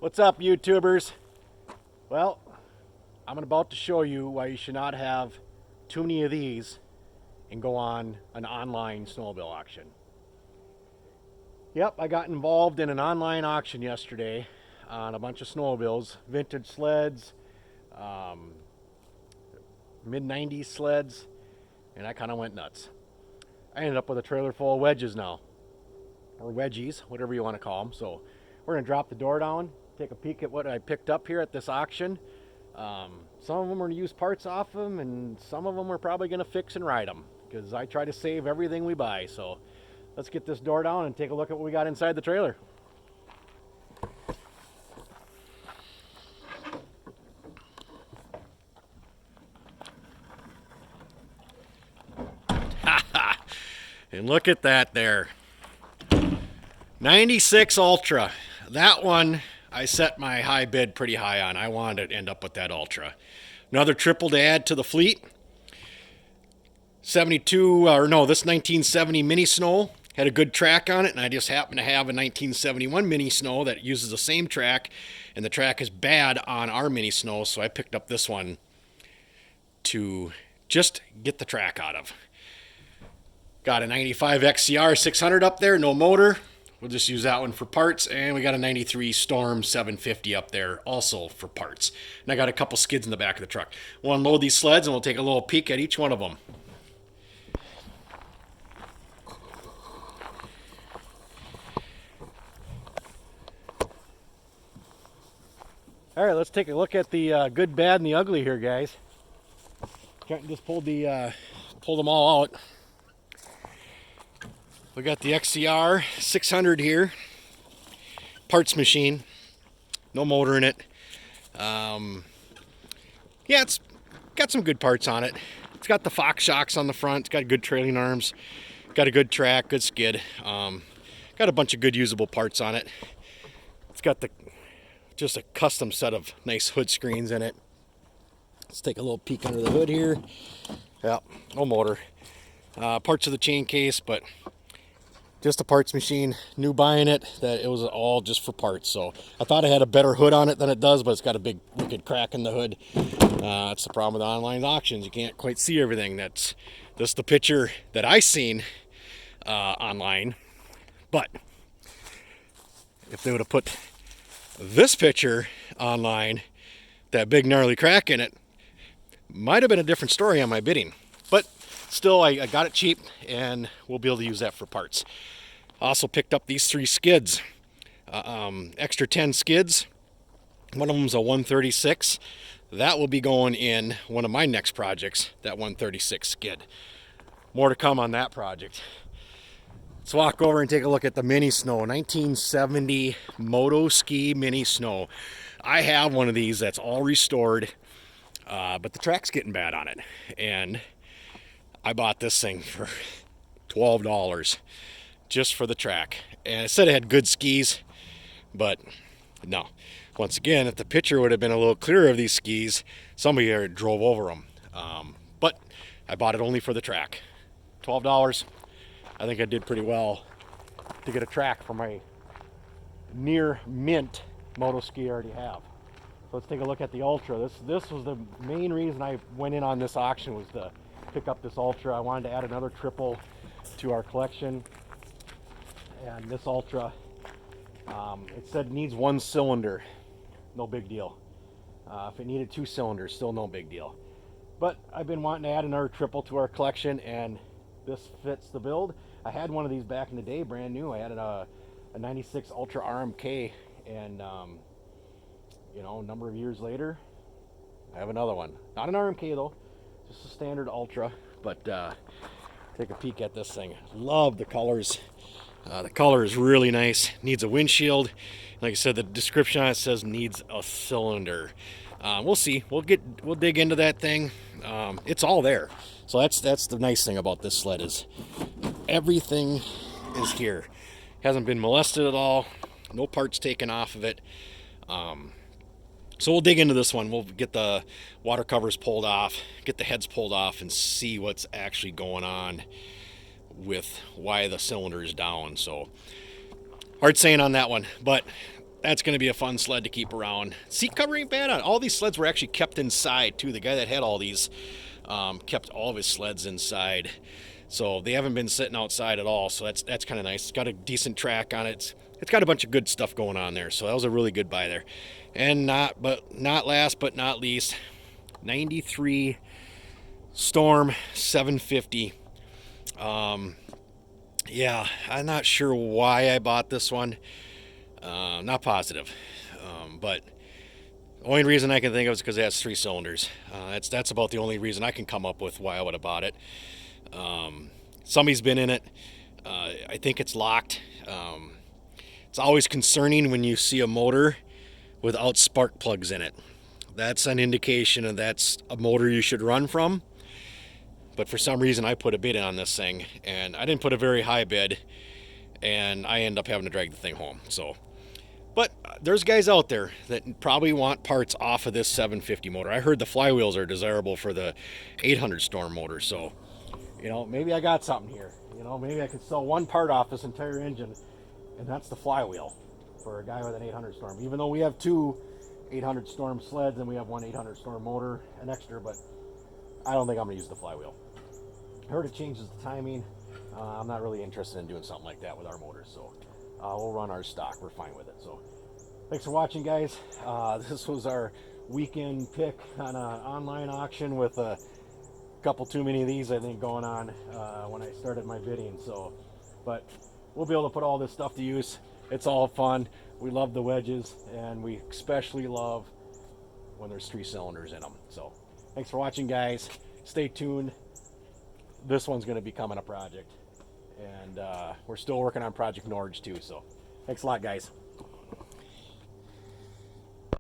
What's up, YouTubers? Well, I'm about to show you why you should not have too many of these and go on an online snowmobile auction. Yep, I got involved in an online auction yesterday on a bunch of snowmobiles, vintage sleds, mid-90s sleds, and I kind of went nuts. I ended up with a trailer full of wedges now, or wedgies, whatever you want to call them. So we're going to drop the door down, take a peek at what I picked up here at this auction. Some of them are going to use parts off them, and some of them we're probably going to fix and ride them, because I try to save everything we buy. So let's get this door down and take a look at what we got inside the trailer. And look at that there. 96 Ultra. That one I set my high bid pretty high on. I wanted to end up with that Ultra. Another triple to add to the fleet. 72, or no, this 1970 Mini Snow had a good track on it, and I just happen to have a 1971 Mini Snow that uses the same track, and the track is bad on our Mini Snow, so I picked up this one to just get the track out of. Got a 95 XCR 600 up there, no motor. We'll just use that one for parts. And we got a 93 Storm 750 up there also for parts. And I got a couple skids in the back of the truck. We'll unload these sleds and we'll take a little peek at each one of them. All right, let's take a look at the good, bad, and the ugly here, guys. Trenton just pulled them all out. We got the XCR 600 here, parts machine, no motor in it. Yeah, it's got some good parts on it. It's got the Fox shocks on the front. It's got good trailing arms, got a good track, good skid. Got a bunch of good usable parts on it. It's got just a custom set of nice hood screens in it. Let's take a little peek under the hood here. Yeah, no motor. Parts of the chain case, but just a parts machine, new buying it, that it was all just for parts. So I thought it had a better hood on it than it does, but it's got a big wicked crack in the hood. That's the problem with online auctions. You can't quite see everything. That's just the picture that I seen online. But if they would have put this picture online, that big gnarly crack in it, might have been a different story on my bidding. But still, I got it cheap, and we'll be able to use that for parts. Also picked up these 3 skids, extra 10 skids. One of them's a 136. That will be going in one of my next projects, that 136 skid. More to come on that project. Let's walk over and take a look at the Mini Snow, 1970 Moto Ski Mini Snow. I have one of these that's all restored, but the track's getting bad on it, and I bought this thing for $12 just for the track. And it said it had good skis, but no. Once again, if the picture would have been a little clearer of these skis, somebody drove over them. But I bought it only for the track. $12. I think I did pretty well to get a track for my near mint moto ski I already have. So let's take a look at the Ultra. This was the main reason I went in on this auction, was to pick up this Ultra. I wanted to add another triple to our collection, and this Ultra, it said it needs 1 cylinder, no big deal. If it needed 2 cylinders, still no big deal. But I've been wanting to add another triple to our collection, and this fits the build. I had one of these back in the day, brand new. I had a 96 Ultra RMK, and you know, a number of years later, I have another one. Not an RMK though, just a standard Ultra. But take a peek at this thing. Love the colors. The color is really nice. Needs a windshield. Like I said, the description on it says needs a cylinder. We'll see. We'll dig into that thing. It's all there. So that's the nice thing about this sled, is everything is here. Hasn't been molested at all. No parts taken off of it. So we'll dig into this one. We'll get the water covers pulled off, get the heads pulled off, and see what's actually going on with why the cylinder is down. So hard saying on that one, but That's going to be a fun sled to keep around. Seat cover ain't bad on all these sleds. Were actually kept inside too. The guy that had all these kept all of his sleds inside, so they haven't been sitting outside at all. So that's kind of nice. It's got a decent track on it. It's got a bunch of good stuff going on there. So that was a really good buy there. And not last but not least, 93 Storm 750. Yeah, I'm not sure why I bought this one. Not positive, but the only reason I can think of is because it has 3 cylinders. That's about the only reason I can come up with why I would have bought it. Somebody's been in it. I think it's locked. It's always concerning when you see a motor without spark plugs in it. That's an indication of that's a motor you should run from. But for some reason I put a bid in on this thing, and I didn't put a very high bid, and I end up having to drag the thing home. So, but there's guys out there that probably want parts off of this 750 motor. I heard the flywheels are desirable for the 800 Storm motor. So, you know, maybe I got something here. You know, maybe I could sell one part off this entire engine, and that's the flywheel for a guy with an 800 Storm. Even though we have 2 800 Storm sleds and we have 1 800 Storm motor, an extra, but I don't think I'm gonna use the flywheel. I heard it changes the timing. I'm not really interested in doing something like that with our motors, so we'll run our stock. We're fine with it. So thanks for watching, guys. This was our weekend pick on an online auction with a couple too many of these, I think, going on when I started my bidding. So, but we'll be able to put all this stuff to use. It's all fun. We love the wedges, and we especially love when there's 3 cylinders in them. So thanks for watching, guys. Stay tuned. This one's going to be coming a project, and we're still working on Project Norge too. So thanks a lot, guys.